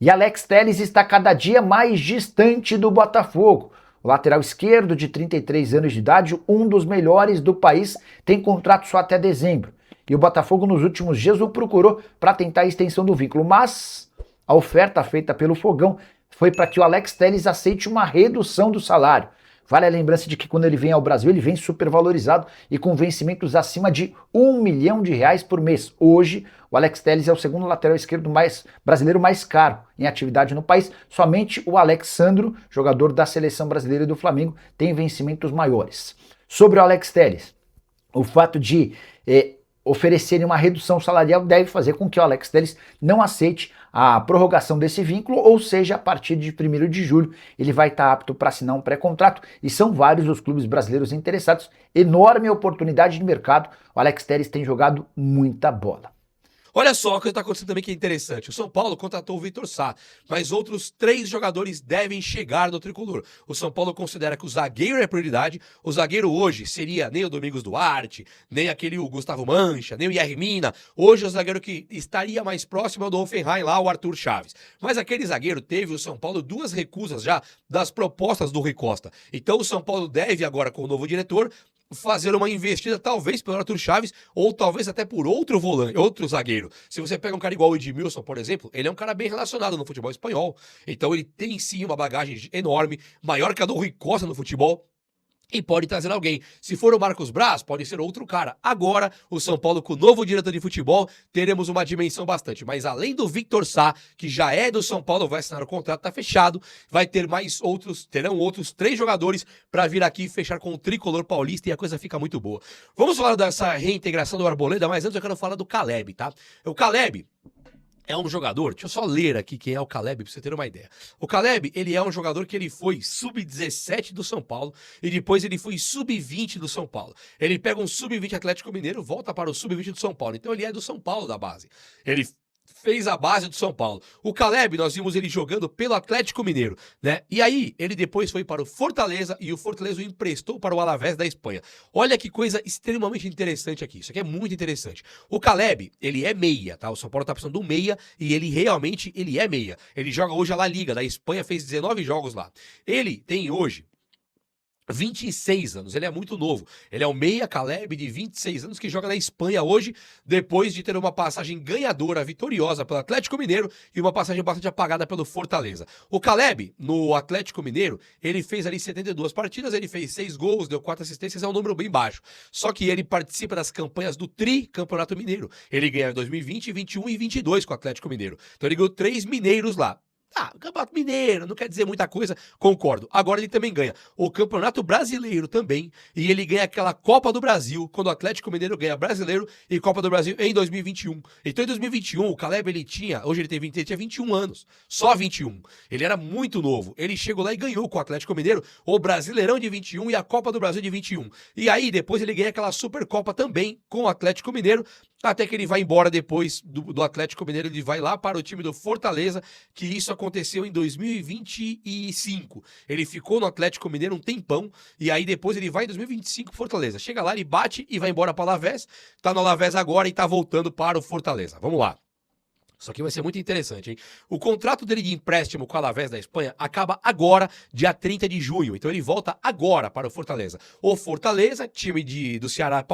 E Alex Telles está cada dia mais distante do Botafogo. O lateral esquerdo, de 33 anos de idade, um dos melhores do país, tem contrato só até dezembro. E o Botafogo nos últimos dias o procurou para tentar a extensão do vínculo, mas a oferta feita pelo Fogão foi para que o Alex Telles aceite uma redução do salário. Vale a lembrança de que quando ele vem ao Brasil, ele vem supervalorizado e com vencimentos acima de R$1 milhão por mês. Hoje, o Alex Telles é o segundo lateral esquerdo brasileiro mais caro em atividade no país. Somente o Alex Sandro, jogador da seleção brasileira e do Flamengo, tem vencimentos maiores. Sobre o Alex Telles, o fato de oferecerem uma redução salarial deve fazer com que o Alex Telles não aceite a prorrogação desse vínculo, ou seja, a partir de 1º de julho ele vai estar apto para assinar um pré-contrato, e são vários os clubes brasileiros interessados. Enorme oportunidade de mercado, o Alex Telles tem jogado muita bola. Olha só o que está acontecendo também que é interessante. O São Paulo contratou o Vitor Sá, mas outros 3 jogadores devem chegar no tricolor. O São Paulo considera que o zagueiro é a prioridade. O zagueiro hoje seria nem o Domingos Duarte, nem aquele o Gustavo Mancha, nem o Yerry Mina. Hoje o zagueiro que estaria mais próximo é o do Hoffenheim lá, o Arthur Chaves. Mas aquele zagueiro teve o São Paulo 2 recusas já das propostas do Rui Costa. Então o São Paulo deve agora, com o novo diretor, fazer uma investida talvez pelo Arthur Chaves ou talvez até por outro volante, outro zagueiro. Se você pega um cara igual o Edmilson, por exemplo, ele é um cara bem relacionado no futebol espanhol. Então ele tem sim uma bagagem enorme, maior que a do Rui Costa no futebol. E pode trazer alguém. Se for o Marcos Braz, pode ser outro cara. Agora, o São Paulo, com o novo diretor de futebol, teremos uma dimensão bastante. Mas além do Vitor Sá, que já é do São Paulo, vai assinar o contrato, tá fechado, vai ter terão outros 3 jogadores para vir aqui e fechar com o tricolor paulista e a coisa fica muito boa. Vamos falar dessa reintegração do Arboleda, mas antes eu quero falar do Caleb, tá? O Caleb é um jogador, deixa eu só ler aqui quem é o Caleb pra você ter uma ideia. O Caleb, ele é um jogador que ele foi sub-17 do São Paulo e depois ele foi sub-20 do São Paulo. Ele pega um sub-20 Atlético Mineiro, volta para o sub-20 do São Paulo. Então ele é do São Paulo da base. Ele fez a base do São Paulo. O Caleb, nós vimos ele jogando pelo Atlético Mineiro, né? E aí, ele depois foi para o Fortaleza e o Fortaleza o emprestou para o Alavés da Espanha. Olha que coisa extremamente interessante aqui. Isso aqui é muito interessante. O Caleb, ele é meia, tá? O São Paulo tá precisando de um meia e ele realmente, ele é meia. Ele joga hoje a La Liga da Espanha, fez 19 jogos lá. Ele tem hoje 26 anos, ele é muito novo. Ele é o meia Caleb de 26 anos que joga na Espanha hoje, depois de ter uma passagem ganhadora, vitoriosa pelo Atlético Mineiro e uma passagem bastante apagada pelo Fortaleza. O Caleb, no Atlético Mineiro, ele fez ali 72 partidas, ele fez 6 gols, deu 4 assistências, é um número bem baixo. Só que ele participa das campanhas do Campeonato Mineiro. Ele ganha em 2020, 21 e 22 com o Atlético Mineiro. Então ele ganhou 3 mineiros lá. Ah, Campeonato Mineiro, não quer dizer muita coisa, concordo. Agora ele também ganha o Campeonato Brasileiro também, e ele ganha aquela Copa do Brasil, quando o Atlético Mineiro ganha Brasileiro e Copa do Brasil em 2021. Então em 2021, o Caleb, hoje ele tinha 21 anos, só 21. Ele era muito novo, ele chegou lá e ganhou com o Atlético Mineiro o Brasileirão de 21 e a Copa do Brasil de 21. E aí depois ele ganha aquela Supercopa também com o Atlético Mineiro, até que ele vai embora depois do Atlético Mineiro, ele vai lá para o time do Fortaleza, que isso aconteceu em 2025. Ele ficou no Atlético Mineiro um tempão, e aí depois ele vai em 2025 pro Fortaleza. Chega lá, ele bate e vai embora para o Alavés, tá no Alavés agora e tá voltando para o Fortaleza. Vamos lá. Isso aqui vai ser muito interessante, hein? O contrato dele de empréstimo com o Alavés da Espanha acaba agora, dia 30 de junho. Então ele volta agora para o Fortaleza. O Fortaleza, time do Ceará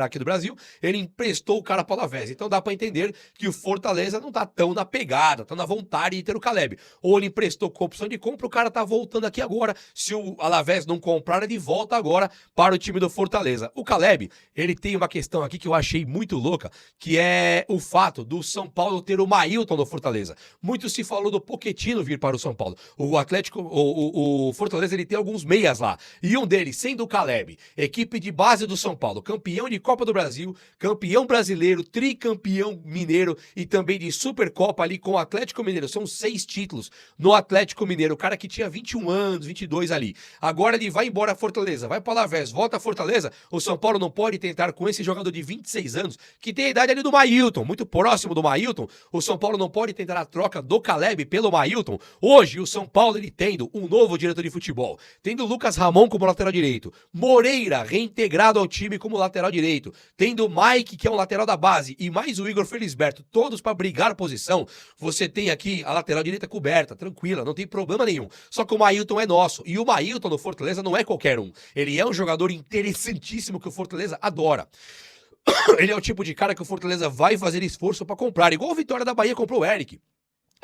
aqui do Brasil, ele emprestou o cara para o Alavés. Então dá para entender que o Fortaleza não tá tão na pegada, tão na vontade de ter o Caleb. Ou ele emprestou com opção de compra, o cara tá voltando aqui agora. Se o Alavés não comprar, ele volta agora para o time do Fortaleza. O Caleb, ele tem uma questão aqui que eu achei muito louca, que é o fato do São Paulo ter o Maílton do Fortaleza. Muito se falou do Pochettino vir para o São Paulo. O Fortaleza, ele tem alguns meias lá. E um deles, sendo o Caleb, equipe de base do São Paulo, campeão de Copa do Brasil, campeão brasileiro, tricampeão mineiro e também de Supercopa ali com o Atlético Mineiro. São 6 títulos no Atlético Mineiro. O cara que tinha 21 anos, 22 ali. Agora ele vai embora a Fortaleza, vai para o Alavés, volta a Fortaleza. O São Paulo não pode tentar com esse jogador de 26 anos, que tem a idade ali do Maílton, muito próximo do Maílton. O São Paulo não pode tentar a troca do Caleb pelo Mailton? Hoje, o São Paulo, ele tendo um novo diretor de futebol, tendo o Lucas Ramon como lateral direito, Moreira reintegrado ao time como lateral direito, tendo o Mike, que é um lateral da base, e mais o Igor Felisberto, todos para brigar posição, você tem aqui a lateral direita coberta, tranquila, não tem problema nenhum. Só que o Mailton é nosso, e o Mailton no Fortaleza não é qualquer um. Ele é um jogador interessantíssimo que o Fortaleza adora. Ele é o tipo de cara que o Fortaleza vai fazer esforço para comprar, igual o Vitória da Bahia comprou o Eric.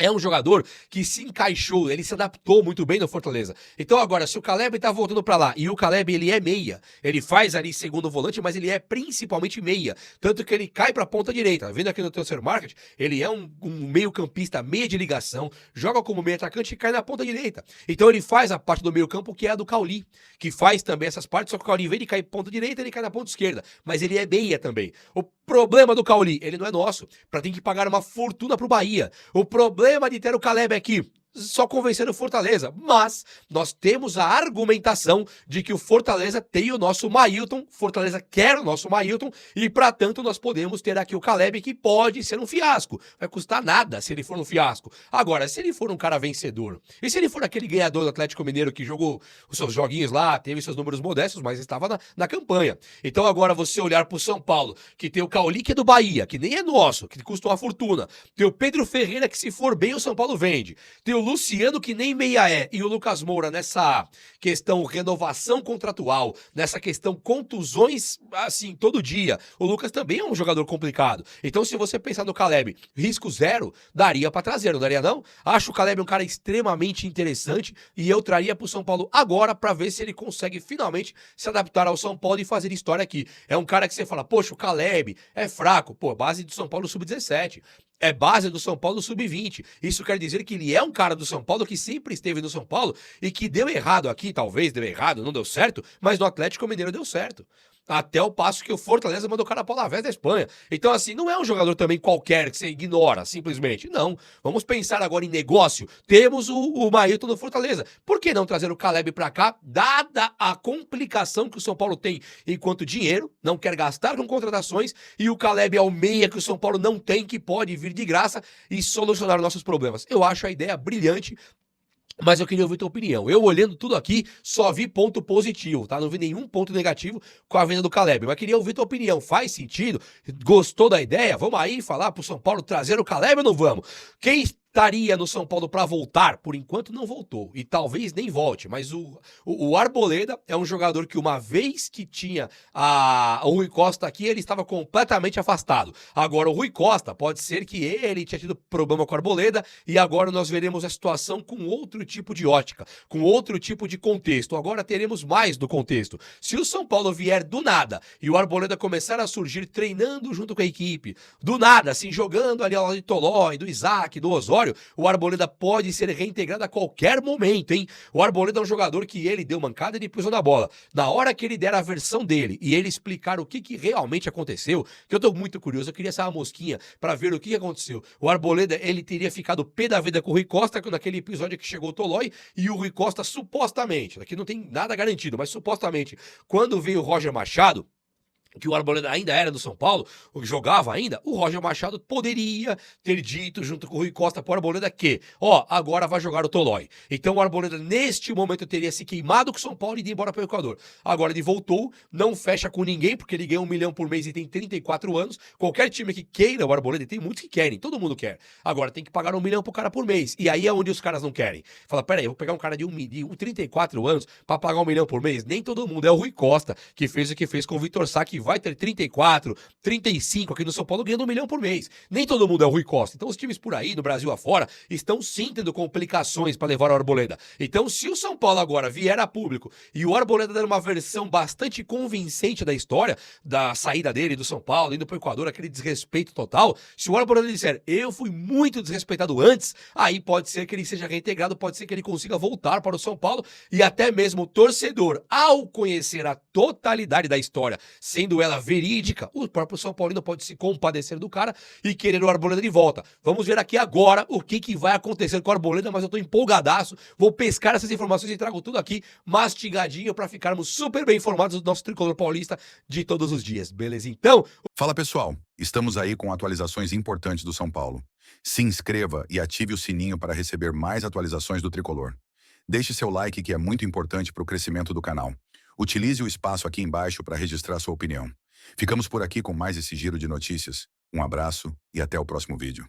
É um jogador que se encaixou, ele se adaptou muito bem no Fortaleza. Então agora, se o Caleb tá voltando pra lá, e o Caleb ele é meia, ele faz ali segundo volante, mas ele é principalmente meia. Tanto que ele cai pra ponta direita. Vendo aqui no Transfer Market, ele é um meio campista, meia de ligação, joga como meio atacante e cai na ponta direita. Então ele faz a parte do meio campo que é a do Cauli, que faz também essas partes, só que o Cauli, em vez de cair ponta direita, ele cai na ponta esquerda. Mas ele é meia também. O problema do Cauli, ele não é nosso, pra ter que pagar uma fortuna pro Bahia. O problema de ter o Caleb aqui, só convencer o Fortaleza, mas nós temos a argumentação de que o Fortaleza tem o nosso Mailton, Fortaleza quer o nosso Mailton, e para tanto nós podemos ter aqui o Caleb, que pode ser um fiasco, vai custar nada se ele for um fiasco. Agora, se ele for um cara vencedor, e se ele for aquele ganhador do Atlético Mineiro que jogou os seus joguinhos lá, teve seus números modestos, mas estava na campanha. Então agora você olhar pro São Paulo, que tem o Cauli, que é do Bahia, que nem é nosso, que custa uma fortuna, tem o Pedro Ferreira, que se for bem o São Paulo vende, tem o Luciano, que nem meia é, e o Lucas Moura nessa questão renovação contratual, nessa questão contusões, assim, todo dia. O Lucas também é um jogador complicado. Então, se você pensar no Caleb, risco zero, daria pra trazer, não daria não? Acho o Caleb um cara extremamente interessante e eu traria pro São Paulo agora pra ver se ele consegue finalmente se adaptar ao São Paulo e fazer história aqui. É um cara que você fala, poxa, o Caleb é fraco, pô, base do São Paulo sub-17. É base do São Paulo sub-20. Isso quer dizer que ele é um cara do São Paulo que sempre esteve no São Paulo e que deu errado aqui, talvez deu errado, não deu certo, mas no Atlético Mineiro deu certo. Até o passo que o Fortaleza mandou o cara para o Alavés da Espanha. Então, assim, não é um jogador também qualquer que você ignora, simplesmente. Não. Vamos pensar agora em negócio. Temos o Mailton no Fortaleza. Por que não trazer o Caleb para cá, dada a complicação que o São Paulo tem enquanto dinheiro, não quer gastar com contratações, e o Caleb é o meia que o São Paulo não tem, que pode vir de graça e solucionar nossos problemas. Eu acho a ideia brilhante. Mas eu queria ouvir tua opinião. Eu, olhando tudo aqui, só vi ponto positivo, tá? Não vi nenhum ponto negativo com a venda do Caleb. Mas queria ouvir tua opinião. Faz sentido? Gostou da ideia? Vamos aí falar pro São Paulo trazer o Caleb ou não vamos? Quem estaria no São Paulo para voltar? Por enquanto não voltou. E talvez nem volte. Mas o Arboleda é um jogador que uma vez que tinha o Rui Costa aqui, ele estava completamente afastado. Agora o Rui Costa, pode ser que ele tinha tido problema com o Arboleda e agora nós veremos a situação com outro tipo de ótica, com outro tipo de contexto. Agora teremos mais do contexto. Se o São Paulo vier do nada e o Arboleda começar a surgir treinando junto com a equipe, do nada, assim, jogando ali ao lado de Tolói, do Isaac, do Osório, o Arboleda pode ser reintegrado a qualquer momento, hein? O Arboleda é um jogador que ele deu mancada e ele pisou na bola. Na hora que ele der a versão dele e ele explicar o que realmente aconteceu, que eu tô muito curioso, eu queria essa mosquinha pra ver o que aconteceu. O Arboleda, ele teria ficado pé da vida com o Rui Costa naquele episódio que chegou o Tolói e o Rui Costa supostamente, aqui não tem nada garantido, mas supostamente, quando veio o Roger Machado, que o Arboleda ainda era do São Paulo, jogava ainda, o Roger Machado poderia ter dito junto com o Rui Costa pro Arboleda que, agora vai jogar o Tolói. Então o Arboleda neste momento teria se queimado com o São Paulo e ido embora para o Equador. Agora ele voltou, não fecha com ninguém, porque ele ganha 1 milhão por mês e tem 34 anos. Qualquer time que queira o Arboleda, tem muitos que querem, todo mundo quer. Agora tem que pagar 1 milhão pro cara por mês. E aí é onde os caras não querem. Fala, peraí, eu vou pegar um cara de 34 anos para pagar 1 milhão por mês? Nem todo mundo. É o Rui Costa, que fez o que fez com o Vitor Sá, que vai ter 34, 35 aqui no São Paulo ganhando 1 milhão por mês. Nem todo mundo é o Rui Costa. Então os times por aí, no Brasil afora, estão sim tendo complicações para levar o Arboleda. Então se o São Paulo agora vier a público e o Arboleda der uma versão bastante convincente da história, da saída dele do São Paulo, indo pro Equador, aquele desrespeito total, se o Arboleda disser, eu fui muito desrespeitado antes, aí pode ser que ele seja reintegrado, pode ser que ele consiga voltar para o São Paulo e até mesmo o torcedor, ao conhecer a totalidade da história, sendo sendo ela verídica, o próprio São Paulino pode se compadecer do cara e querer o Arboleda de volta. Vamos ver aqui agora o que vai acontecer com o Arboleda, mas eu tô empolgadaço, vou pescar essas informações e trago tudo aqui mastigadinho para ficarmos super bem informados do nosso tricolor paulista de todos os dias, beleza? Então, Fala pessoal, estamos aí com atualizações importantes do São Paulo. Se inscreva e ative o sininho para receber mais atualizações do Tricolor. Deixe seu like que é muito importante para o crescimento do canal. Utilize o espaço aqui embaixo para registrar sua opinião. Ficamos por aqui com mais esse giro de notícias. Um abraço e até o próximo vídeo.